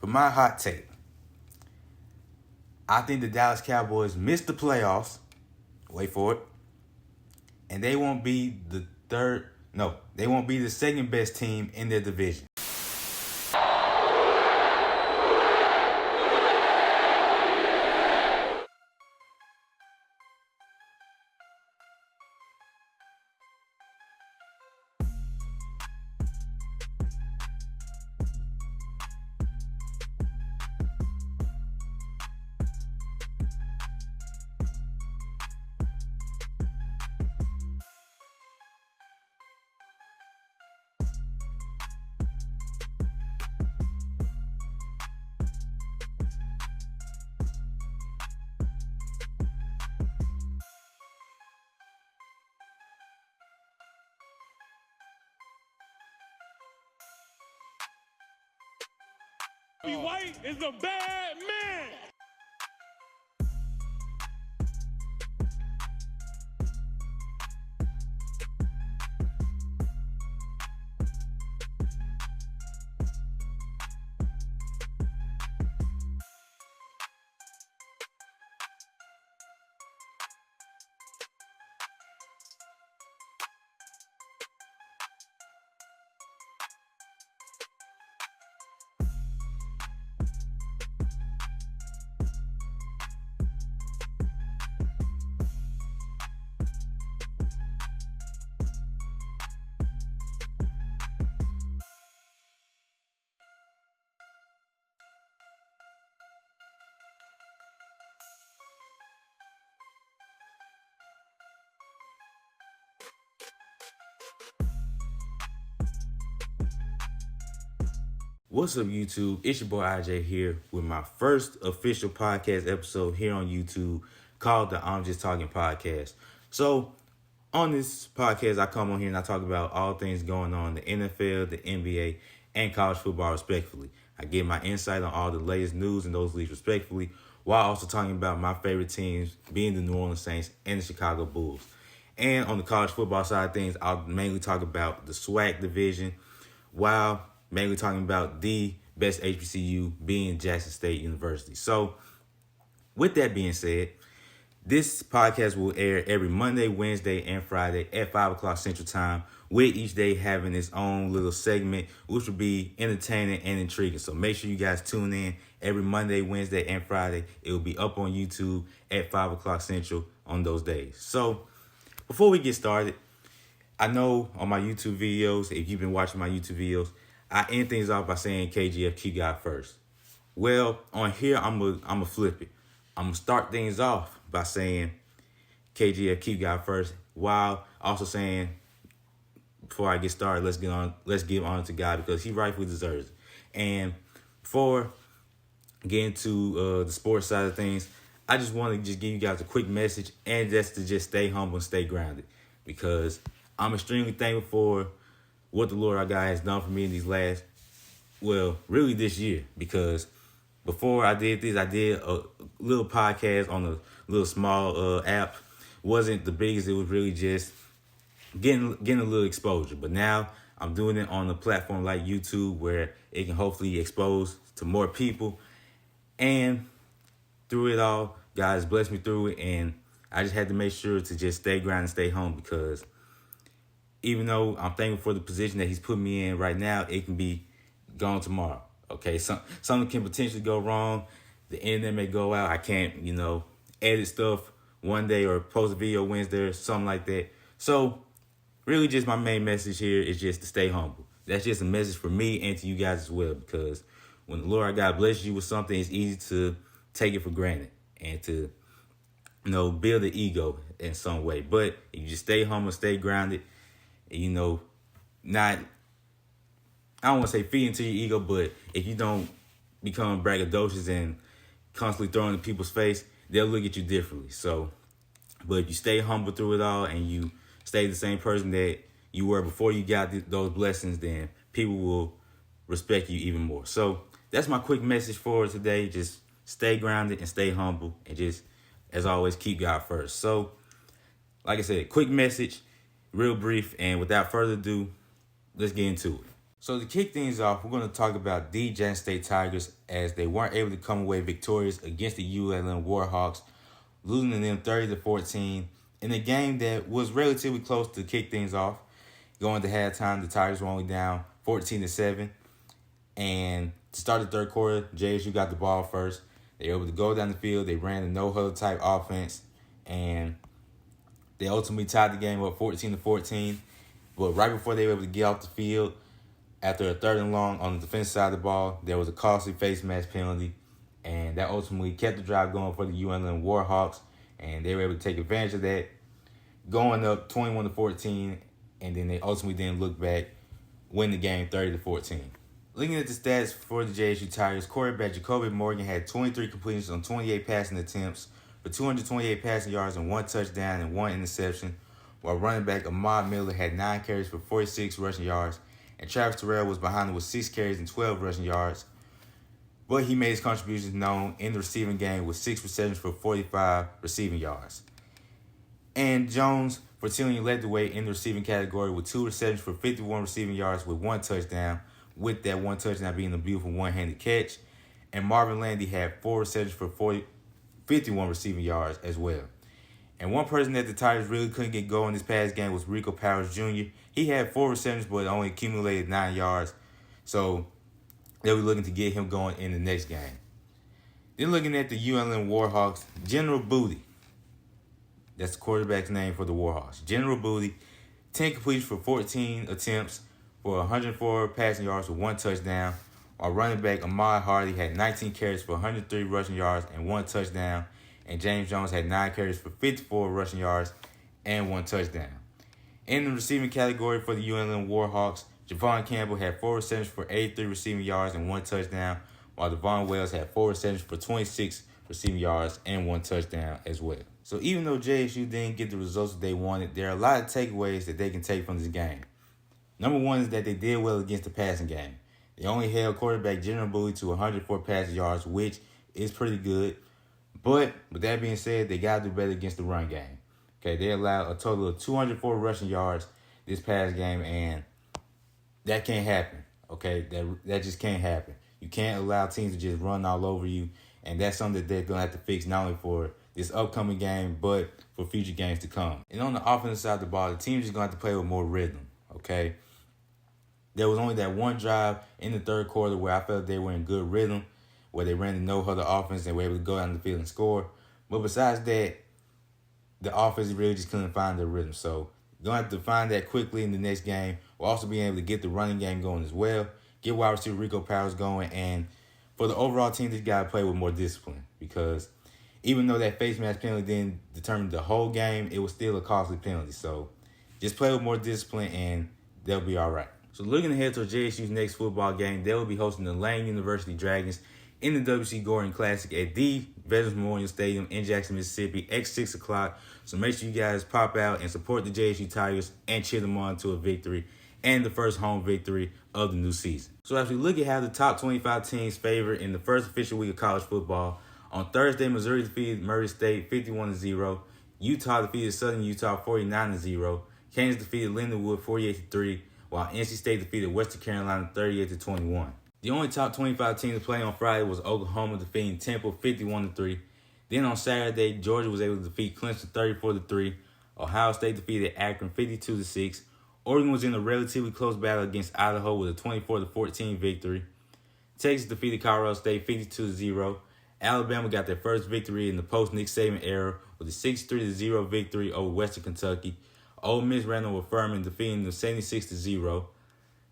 But my hot take, I think the Dallas Cowboys missed the playoffs. Wait for it. And they won't be the they won't be the second best team in their division. White is a bad man. What's up, YouTube? It's your boy IJ here with my first official podcast episode here on YouTube called the I'm Just Talking podcast. So, on this podcast, I come on here and I talk about all things going on in the NFL, the NBA, and college football respectively. I give my insight on all the latest news in those leagues respectively, while also talking about my favorite teams being the New Orleans Saints and the Chicago Bulls. And on the college football side of things, I'll mainly talk about the SWAC division, while mainly talking about the best HBCU being Jackson State University. So, with that being said, this podcast will air every Monday, Wednesday, and Friday at 5 o'clock Central Time, with each day having its own little segment, which will be entertaining and intriguing. So make sure you guys tune in every Monday, Wednesday, and Friday. It will be up on YouTube at 5 o'clock Central on those days. So, before we get started, I know on my YouTube videos, if you've been watching my YouTube videos, I end things off by saying KGF keep God first. Well, on here, I'm gonna flip it. I'm gonna start things off by saying KGF keep God first, while also saying, before I get started, let's give honor to God because He rightfully deserves it. And before getting to the sports side of things, I just want to just give you guys a quick message and just stay humble and stay grounded, because I'm extremely thankful for what the Lord our God has done for me in these really this year. Because before I did this, I did a little podcast on a little small app. Wasn't the biggest. It was really just getting a little exposure. But now I'm doing it on a platform like YouTube, where it can hopefully expose to more people. And through it all, God has blessed me through it. And I just had to make sure to just stay grounded and stay home, because even though I'm thankful for the position that He's put me in right now, it can be gone tomorrow. Okay, something can potentially go wrong. The internet may go out. I can't, edit stuff one day or post a video Wednesday or something like that. So, really, just my main message here is just to stay humble. That's just a message for me and to you guys as well, because when the Lord our God blesses you with something, it's easy to take it for granted and to, build an ego in some way. But if you just stay humble, stay grounded, not, I don't want to say feed into your ego, but if you don't become braggadocious and constantly throwing in people's face, they'll look at you differently. So, but if you stay humble through it all and you stay the same person that you were before you got those blessings, then people will respect you even more. So that's my quick message for today. Just stay grounded and stay humble, and just, as always, keep God first. So, like I said, quick message, real brief, and without further ado, let's get into it. So to kick things off, we're going to talk about the Jackson State Tigers as they weren't able to come away victorious against the ULM Warhawks, losing to them 30-14 in a game that was relatively close to kick things off. Going to halftime, the Tigers were only down 14-7. And to start the third quarter, JSU got the ball first. They were able to go down the field. They ran a no-huddle type offense. And they ultimately tied the game up 14-14. But right before they were able to get off the field, after a 3rd and long on the defensive side of the ball, there was a costly face mask penalty. And that ultimately kept the drive going for the ULM Warhawks. And they were able to take advantage of that, going up 21-14. And then they ultimately didn't look back, win the game 30-14. Looking at the stats for the JSU Tigers, quarterback Jacoby Morgan had 23 completions on 28 passing attempts for 228 passing yards and 1 touchdown and 1 interception, while running back Ahmad Miller had 9 carries for 46 rushing yards, and Travis Terrell was behind him with 6 carries and 12 rushing yards. But he made his contributions known in the receiving game with 6 receptions for 45 receiving yards. And Jones Fortillion led the way in the receiving category with 2 receptions for 51 receiving yards with 1 touchdown, with that 1 touchdown being a beautiful one-handed catch. And Marvin Landy had 4 receptions for 51 receiving yards as well. And one person that the Tigers really couldn't get going this past game was Rico Powers Jr. He had 4 receptions but only accumulated 9 yards. So they'll be looking to get him going in the next game. Then looking at the ULM Warhawks, General Booty. That's the quarterback's name for the Warhawks. General Booty, 10 completions for 14 attempts for 104 passing yards with 1 touchdown, while running back Ahmad Hardy had 19 carries for 103 rushing yards and 1 touchdown, and James Jones had 9 carries for 54 rushing yards and 1 touchdown. In the receiving category for the ULM Warhawks, Javon Campbell had 4 receptions for 83 receiving yards and 1 touchdown, while Devon Wells had 4 receptions for 26 receiving yards and 1 touchdown as well. So even though JSU didn't get the results that they wanted, there are a lot of takeaways that they can take from this game. Number one is that they did well against the passing game. They only held quarterback General Booty to 104 passing yards, which is pretty good. But with that being said, they got to do better against the run game. Okay, they allowed a total of 204 rushing yards this past game, and that can't happen. Okay, that just can't happen. You can't allow teams to just run all over you, and that's something that they're going to have to fix not only for this upcoming game, but for future games to come. And on the offensive side of the ball, the team is going to have to play with more rhythm, okay? There was only that one drive in the third quarter where I felt they were in good rhythm, where they ran the no-huddle offense and were able to go down the field and score. But besides that, the offense really just couldn't find their rhythm. So you're going to have to find that quickly in the next game. We'll also be able to get the running game going as well, get wide receiver Rico Powers going, and for the overall team, they got to play with more discipline because even though that face mask penalty didn't determine the whole game, it was still a costly penalty. So just play with more discipline and they'll be all right. So looking ahead to JSU's next football game, they will be hosting the Lane University Dragons in the W.C. Gordon Classic at the Veterans Memorial Stadium in Jackson, Mississippi at 6 o'clock. So make sure you guys pop out and support the JSU Tigers and cheer them on to a victory and the first home victory of the new season. So as we look at how the top 25 teams favor in the first official week of college football, on Thursday, Missouri defeated Murray State 51-0. Utah defeated Southern Utah 49-0. Kansas defeated Lindenwood 48-3, while NC State defeated Western Carolina 38-21. The only top 25 team to play on Friday was Oklahoma defeating Temple 51-3. Then on Saturday, Georgia was able to defeat Clemson 34-3. Ohio State defeated Akron 52-6. Oregon was in a relatively close battle against Idaho with a 24-14 victory. Texas defeated Colorado State 52-0. Alabama got their first victory in the post-Nick Saban era with a 63-0 victory over Western Kentucky. Ole Miss ran over Furman, defeating them 76-0.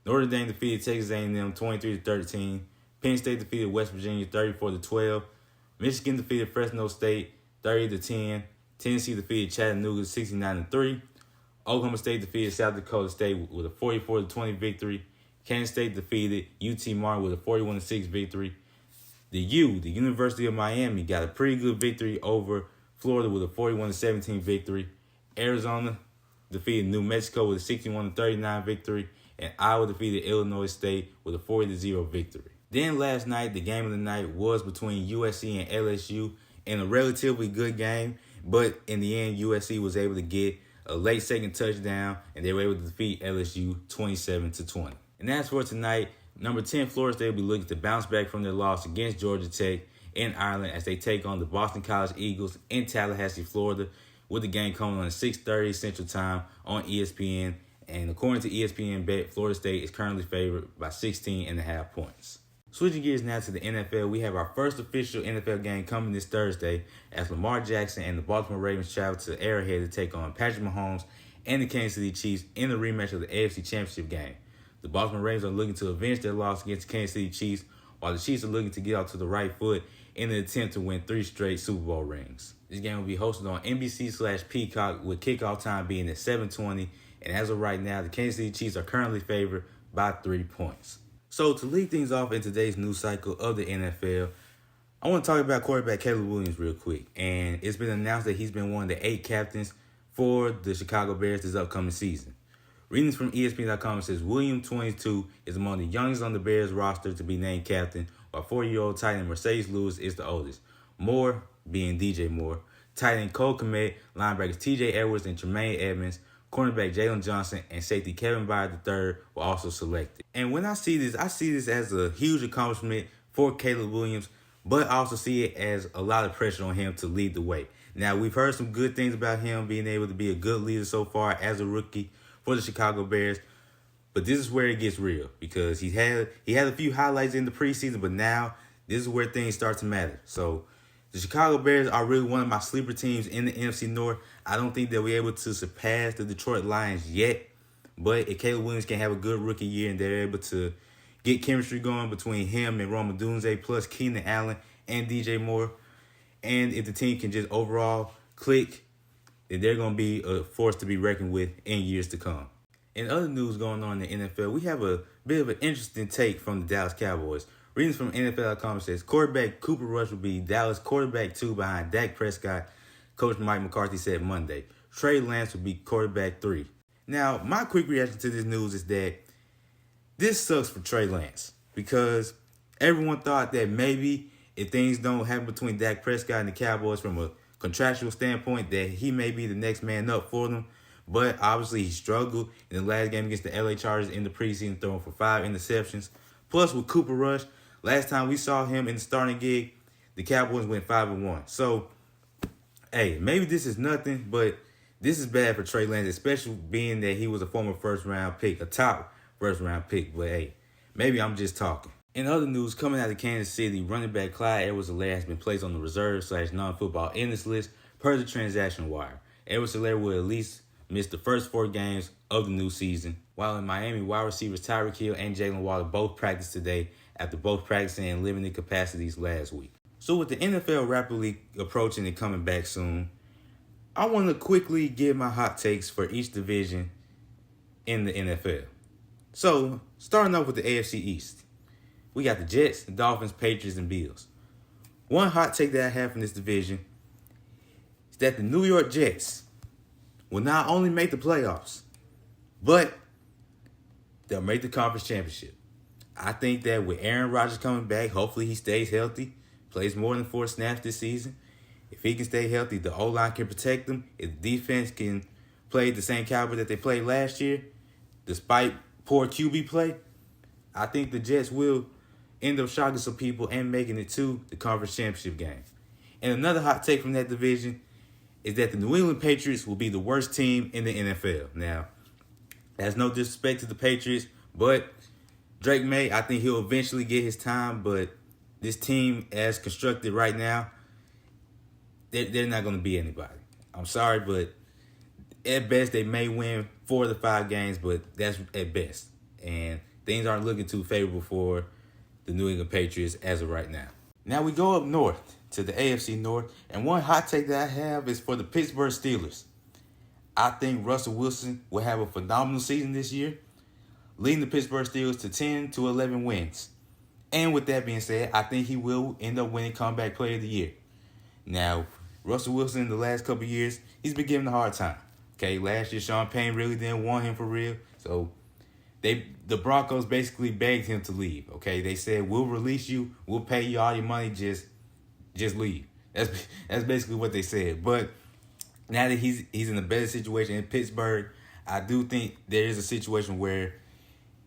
Notre Dame defeated Texas A&M 23-13. Penn State defeated West Virginia 34-12. Michigan defeated Fresno State 30-10. Tennessee defeated Chattanooga 69-3. Oklahoma State defeated South Dakota State with a 44-20 victory. Kansas State defeated UT Martin with a 41-6 victory. The University of Miami, got a pretty good victory over Florida with a 41-17 victory. Arizona defeated New Mexico with a 61-39 victory. And Iowa defeated Illinois State with a 40-0 victory. Then last night, the game of the night was between USC and LSU in a relatively good game. But in the end, USC was able to get a late second touchdown, and they were able to defeat LSU 27-20. And as for tonight, number 10 Florida State will be looking to bounce back from their loss against Georgia Tech in Ireland as they take on the Boston College Eagles in Tallahassee, Florida, with the game coming on at 6:30 Central Time on ESPN. And according to ESPN Bet, Florida State is currently favored by 16.5 points. Switching gears now to the NFL, we have our first official NFL game coming this Thursday as Lamar Jackson and the Baltimore Ravens travel to Arrowhead to take on Patrick Mahomes and the Kansas City Chiefs in the rematch of the AFC Championship game. The Baltimore Ravens are looking to avenge their loss against the Kansas City Chiefs, while the Chiefs are looking to get off to the right foot in an attempt to win 3 straight Super Bowl rings. This game will be hosted on NBC/Peacock with kickoff time being at 7:20, and as of right now, the Kansas City Chiefs are currently favored by 3 points. So to lead things off in today's news cycle of the NFL, I want to talk about quarterback Caleb Williams real quick. And it's been announced that he's been one of the 8 captains for the Chicago Bears this upcoming season. Readings from ESPN.com says William, 22, is among the youngest on the Bears roster to be named captain, while 4-year-old tight end Mercedes Lewis is the oldest. Moore, being DJ Moore, tight end Cole Kmet, linebackers TJ Edwards and Tremaine Edmonds, cornerback Jalen Johnson, and safety Kevin Byard III were also selected. And when I see this as a huge accomplishment for Caleb Williams, but I also see it as a lot of pressure on him to lead the way. Now, we've heard some good things about him being able to be a good leader so far as a rookie for the Chicago Bears, but this is where it gets real because he had a few highlights in the preseason, but now this is where things start to matter. So the Chicago Bears are really one of my sleeper teams in the NFC North. I don't think they'll be able to surpass the Detroit Lions yet, but if Caleb Williams can have a good rookie year and they're able to get chemistry going between him and Rome Odunze plus Keenan Allen and DJ Moore, and if the team can just overall click, then they're going to be a force to be reckoned with in years to come. In other news going on in the NFL, we have a bit of an interesting take from the Dallas Cowboys. Readings from NFL.com says quarterback Cooper Rush will be Dallas quarterback 2 behind Dak Prescott, Coach Mike McCarthy said Monday. Trey Lance will be quarterback 3. Now, my quick reaction to this news is that this sucks for Trey Lance because everyone thought that maybe if things don't happen between Dak Prescott and the Cowboys from a contractual standpoint, that he may be the next man up for them. But obviously he struggled in the last game against the LA Chargers in the preseason, throwing for 5 interceptions. Plus with Cooper Rush, last time we saw him in the starting gig, the Cowboys went 5-1. So, hey, maybe this is nothing, but this is bad for Trey Lance, especially being that he was a former first-round pick, a top first-round pick. But, hey, maybe I'm just talking. In other news, coming out of Kansas City, running back Clyde Edwards-Helaire has been placed on the reserve/non-football illness list per the transaction wire. Edwards-Helaire will at least miss the first 4 games of the new season. While in Miami, wide receivers Tyreek Hill and Jalen Waddle both practiced today after both practicing in limited capacities last week. So with the NFL rapidly approaching and coming back soon, I want to quickly give my hot takes for each division in the NFL. So, starting off with the AFC East. We got the Jets, the Dolphins, Patriots, and Bills. One hot take that I have from this division is that the New York Jets will not only make the playoffs, but they'll make the conference championship. I think that with Aaron Rodgers coming back, hopefully he stays healthy, plays more than 4 snaps this season. If he can stay healthy, the O-line can protect him. If the defense can play the same caliber that they played last year, despite poor QB play, I think the Jets will end up shocking some people and making it to the conference championship game. And another hot take from that division is that the New England Patriots will be the worst team in the NFL. Now, that's no disrespect to the Patriots, but Drake May, I think he'll eventually get his time, but this team as constructed right now, they're not going to be anybody. I'm sorry, but at best they may win 4 of the 5 games, but that's at best. And things aren't looking too favorable for the New England Patriots as of right now. Now we go up north to the AFC North, and one hot take that I have is for the Pittsburgh Steelers. I think Russell Wilson will have a phenomenal season this year, leading the Pittsburgh Steelers to 10 to 11 wins. And with that being said, I think he will end up winning Comeback Player of the Year. Now, Russell Wilson in the last couple of years, he's been given a hard time. Okay, last year Sean Payne really didn't want him for real, so the Broncos basically begged him to leave. Okay, they said, we'll release you, we'll pay you all your money, just leave. That's basically what they said. But now that he's in a better situation in Pittsburgh, I do think there is a situation where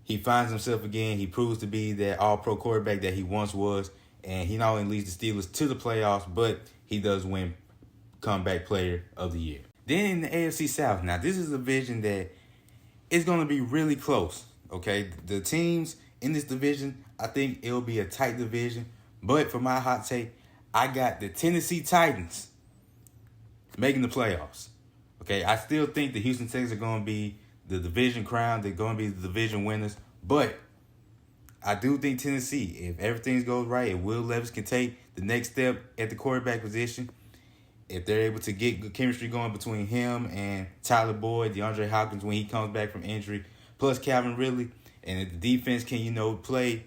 he finds himself again. He proves to be that all-pro quarterback that he once was. And he not only leads the Steelers to the playoffs, but he does win comeback player of the year. Then in the AFC South, now this is a division that is going to be really close, okay? The teams in this division, I think it'll be a tight division. But for my hot take, I got the Tennessee Titans making the playoffs. Okay, I still think the Houston Texans are going to be the division crown. They're going to be the division winners. But I do think Tennessee, if everything goes right, if Will Levis can take the next step at the quarterback position, if they're able to get good chemistry going between him and Tyler Boyd, DeAndre Hopkins when he comes back from injury, plus Calvin Ridley, and if the defense can, play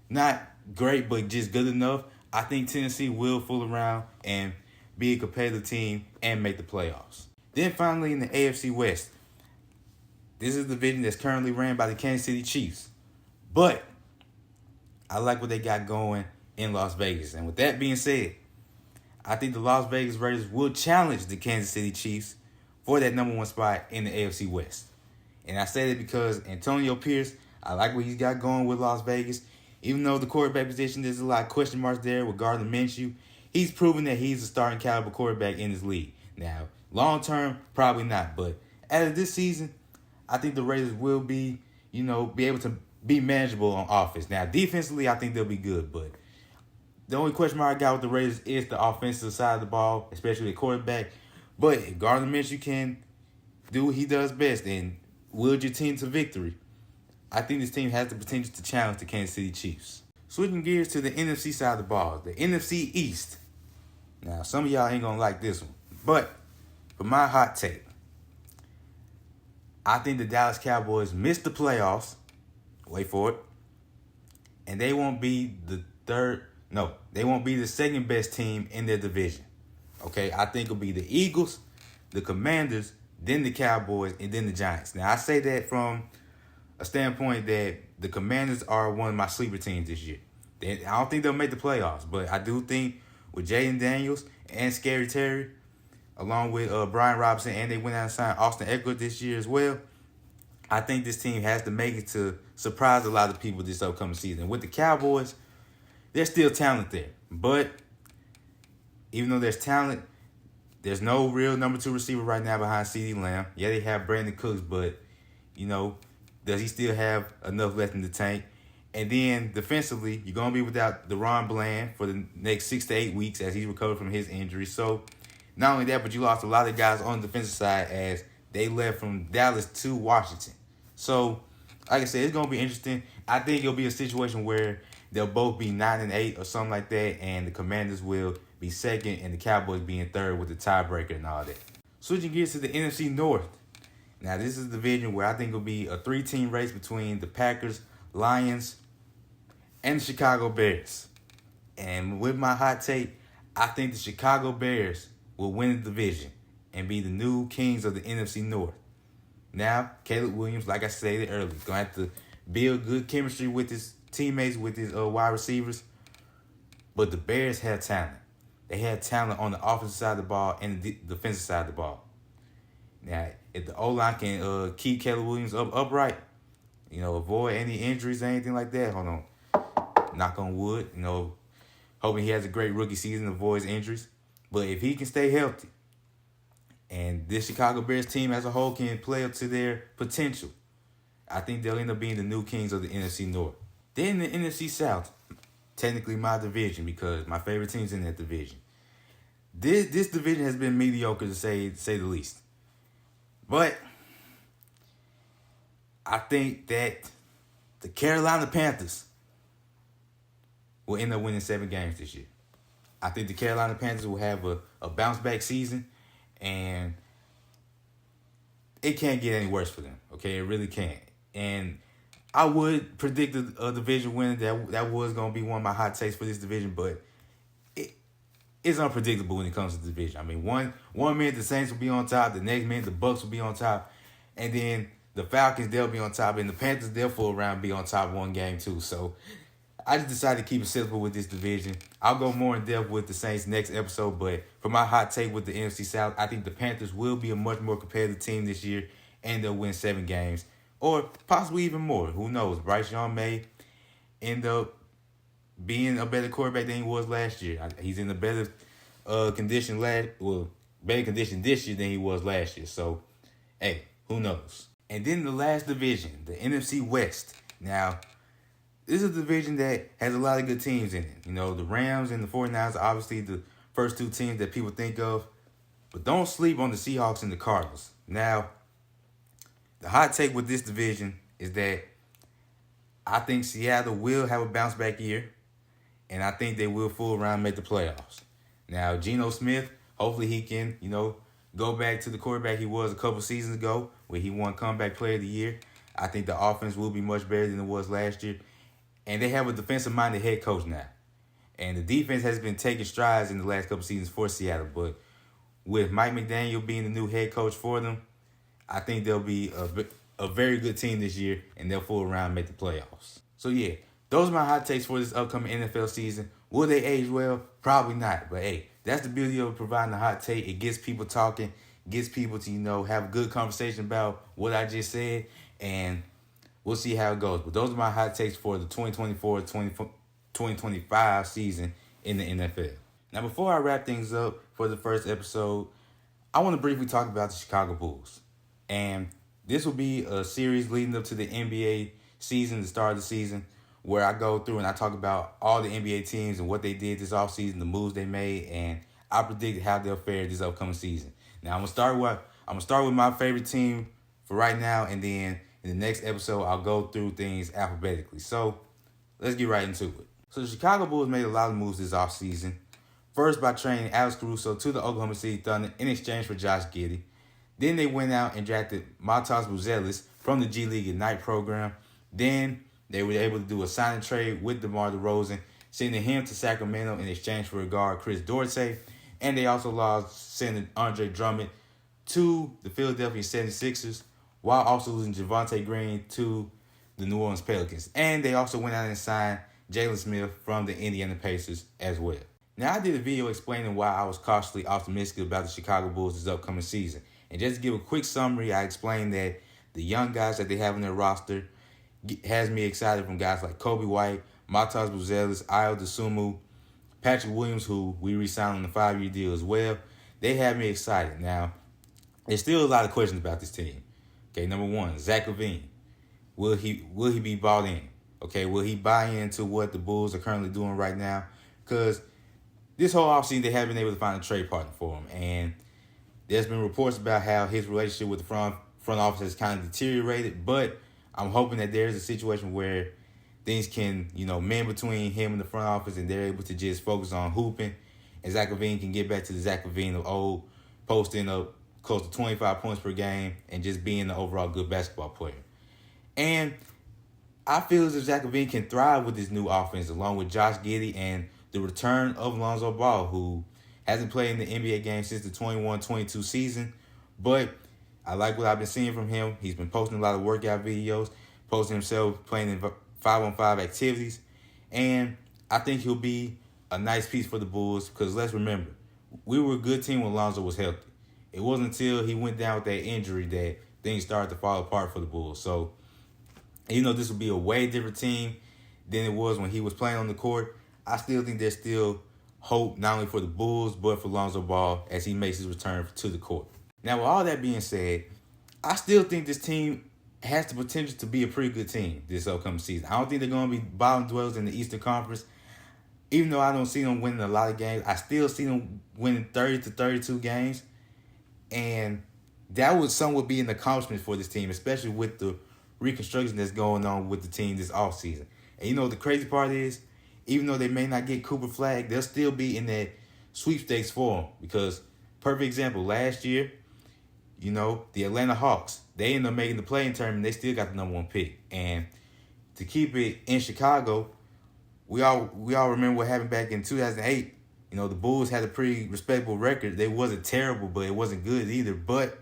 not great but just good enough, I think Tennessee will fool around and be a competitive team and make the playoffs. Then finally in the AFC West, this is the division that's currently ran by the Kansas City Chiefs. But I like what they got going in Las Vegas. And with that being said, I think the Las Vegas Raiders will challenge the Kansas City Chiefs for that number one spot in the AFC West. And I say that because Antonio Pierce, I like what he's got going with Las Vegas. Even though the quarterback position, there's a lot of question marks there with Gardner Minshew, he's proven that he's a starting caliber quarterback in this league. Now, long term, probably not. But as of this season, I think the Raiders will be able to be manageable on offense. Now, defensively, I think they'll be good. But the only question mark I got with the Raiders is the offensive side of the ball, especially the quarterback. But if Gardner Minshew can do what he does best and wield your team to victory, I think this team has the potential to challenge the Kansas City Chiefs. Switching gears to the NFC side of the ball, the NFC East. Now, some of y'all ain't going to like this one. But for my hot take, I think the Dallas Cowboys missed the playoffs. Wait for it. And they won't be they won't be the second best team in their division. Okay, I think it'll be the Eagles, the Commanders, then the Cowboys, and then the Giants. Now, I say that from a standpoint that the Commanders are one of my sleeper teams this year. I don't think they'll make the playoffs, but I do think with Jaden Daniels and Scary Terry, along with Brian Robinson, and they went out and signed Austin Eckler this year as well, I think this team has to make it to surprise a lot of people this upcoming season. With the Cowboys, there's still talent there. But even though there's talent, there's no real number 2 receiver right now behind CeeDee Lamb. Yeah, they have Brandon Cooks, but, does he still have enough left in the tank? And then defensively, you're going to be without DeRon Bland for the next 6 to 8 weeks as he's recovered from his injury. So not only that, but you lost a lot of guys on the defensive side as they left from Dallas to Washington. So, like I said, it's going to be interesting. I think it'll be a situation where they'll both be 9-8 or something like that, and the Commanders will be second and the Cowboys being third with the tiebreaker and all that. Switching gears to the NFC North. Now, this is a division where I think it'll be a 3-team race between the Packers, Lions, and the Chicago Bears. And with my hot take, I think the Chicago Bears will win the division and be the new kings of the NFC North. Now, Caleb Williams, like I said earlier, going to have to build good chemistry with his teammates, with his wide receivers. But the Bears have talent. They had talent on the offensive side of the ball and the defensive side of the ball. Now, if the O-line can keep Caleb Williams upright, avoid any injuries or anything like that, hold on, knock on wood, hoping he has a great rookie season, avoids injuries. But if he can stay healthy and this Chicago Bears team as a whole can play up to their potential, I think they'll end up being the new kings of the NFC North. Then the NFC South, technically my division because my favorite team's in that division. This division has been mediocre to say the least. But I think that the Carolina Panthers will end up winning 7 games this year. I think the Carolina Panthers will have a bounce-back season, and it can't get any worse for them, okay? It really can't. And I would predict a division winner. That was going to be one of my hot takes for this division, but it's unpredictable when it comes to the division. I mean, one minute the Saints will be on top, the next minute the Bucks will be on top, and then the Falcons, they'll be on top, and the Panthers, they'll fool around and be on top one game too. So I just decided to keep it simple with this division. I'll go more in depth with the Saints next episode, but for my hot take with the NFC South, I think the Panthers will be a much more competitive team this year, and they'll win 7 games or possibly even more. Who knows? Bryce Young may end up being a better quarterback than he was last year. He's in a better condition better condition this year than he was last year. So, hey, who knows? And then the last division, the NFC West. Now, this is a division that has a lot of good teams in it. You know, the Rams and the 49ers are obviously the first two teams that people think of. But don't sleep on the Seahawks and the Cardinals. Now, the hot take with this division is that I think Seattle will have a bounce back year. And I think they will fool around and make the playoffs. Now, Geno Smith, hopefully he can, go back to the quarterback he was a couple seasons ago where he won Comeback Player of the Year. I think the offense will be much better than it was last year. And they have a defensive-minded head coach now. And the defense has been taking strides in the last couple seasons for Seattle. But with Mike McDaniel being the new head coach for them, I think they'll be a very good team this year, and they'll fool around and make the playoffs. So, yeah, those are my hot takes for this upcoming NFL season. Will they age well? Probably not. But, hey, that's the beauty of providing a hot take. It gets people talking, gets people to, have a good conversation about what I just said, and we'll see how it goes. But those are my hot takes for the 2024-2025 season in the NFL. Now, before I wrap things up for the first episode, I want to briefly talk about the Chicago Bulls. And this will be a series leading up to the NBA season, the start of the season, where I go through and I talk about all the NBA teams and what they did this offseason, the moves they made, and I predict how they'll fare this upcoming season. Now, I'm gonna start with my favorite team for right now, and then in the next episode, I'll go through things alphabetically. So, let's get right into it. So, the Chicago Bulls made a lot of moves this offseason. First, by trading Alex Caruso to the Oklahoma City Thunder in exchange for Josh Giddey. Then they went out and drafted Matas Buzelis from the G League Ignite program. Then they were able to do a sign and trade with DeMar DeRozan, sending him to Sacramento in exchange for a guard, Chris Dorsey. And they also lost center Andre Drummond to the Philadelphia 76ers, while also losing Javonte Green to the New Orleans Pelicans. And they also went out and signed Jalen Smith from the Indiana Pacers as well. Now, I did a video explaining why I was cautiously optimistic about the Chicago Bulls this upcoming season. And just to give a quick summary, I explained that the young guys that they have on their roster has me excited, from guys like Kobe White, Matas Buzelis, Ayo Dosunmu, Patrick Williams, who we re-signed on the 5-year deal as well. They have me excited. Now, there's still a lot of questions about this team. Okay, number one, Zach LaVine. Will he be bought in? Okay, will he buy into what the Bulls are currently doing right now? Because this whole offseason, they haven't been able to find a trade partner for him. And there's been reports about how his relationship with the front office has kind of deteriorated. But I'm hoping that there's a situation where things can, mend between him and the front office, and they're able to just focus on hooping. And Zach LaVine can get back to the Zach LaVine of old, posting up close to 25 points per game and just being an overall good basketball player. And I feel as if Zach LaVine can thrive with this new offense, along with Josh Giddey and the return of Lonzo Ball, who hasn't played in the NBA game since the 21-22 season. But I like what I've been seeing from him. He's been posting a lot of workout videos, posting himself playing in 5-on-5 activities. And I think he'll be a nice piece for the Bulls, because let's remember, we were a good team when Lonzo was healthy. It wasn't until he went down with that injury that things started to fall apart for the Bulls. So, this will be a way different team than it was when he was playing on the court. I still think there's still hope, not only for the Bulls, but for Lonzo Ball as he makes his return to the court. Now, with all that being said, I still think this team has the potential to be a pretty good team this upcoming season. I don't think they're going to be bottom dwellers in the Eastern Conference. Even though I don't see them winning a lot of games, I still see them winning 30 to 32 games. And that would somewhat be an accomplishment for this team, especially with the reconstruction that's going on with the team this offseason. And the crazy part is, even though they may not get Cooper Flag, they'll still be in that sweepstakes for them. Because, perfect example, last year, the Atlanta Hawks, they ended up making the play-in tournament, they still got the number 1 pick. And to keep it in Chicago, we all remember what happened back in 2008. The Bulls had a pretty respectable record. They wasn't terrible, but it wasn't good either. But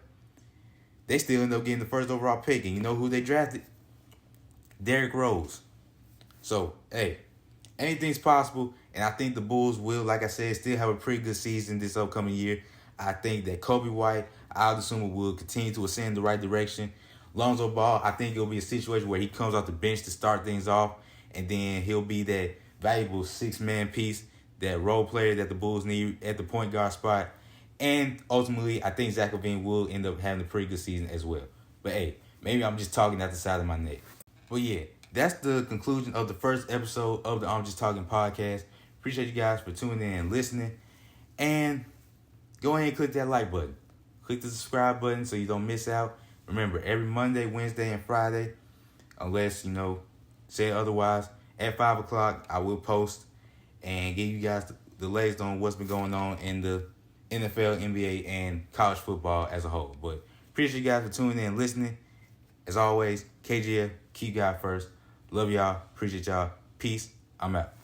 they still ended up getting the first overall pick. And you know who they drafted? Derrick Rose. So, hey, anything's possible. And I think the Bulls will, like I said, still have a pretty good season this upcoming year. I think that Kobe White, Ayo Dosunmu will continue to ascend in the right direction. Lonzo Ball, I think it'll be a situation where he comes off the bench to start things off, and then he'll be that valuable six-man piece, that role player that the Bulls need at the point guard spot. And ultimately, I think Zach LaVine will end up having a pretty good season as well. But hey, maybe I'm just talking out the side of my neck. But yeah, that's the conclusion of the first episode of the I'm Just Talking podcast. Appreciate you guys for tuning in and listening. And go ahead and click that like button. Click the subscribe button so you don't miss out. Remember, every Monday, Wednesday, and Friday, unless, say otherwise, at 5 o'clock, I will post and give you guys the latest on what's been going on in the NFL, NBA, and college football as a whole. But appreciate you guys for tuning in and listening. As always, KGF, keep God first. Love y'all. Appreciate y'all. Peace. I'm out.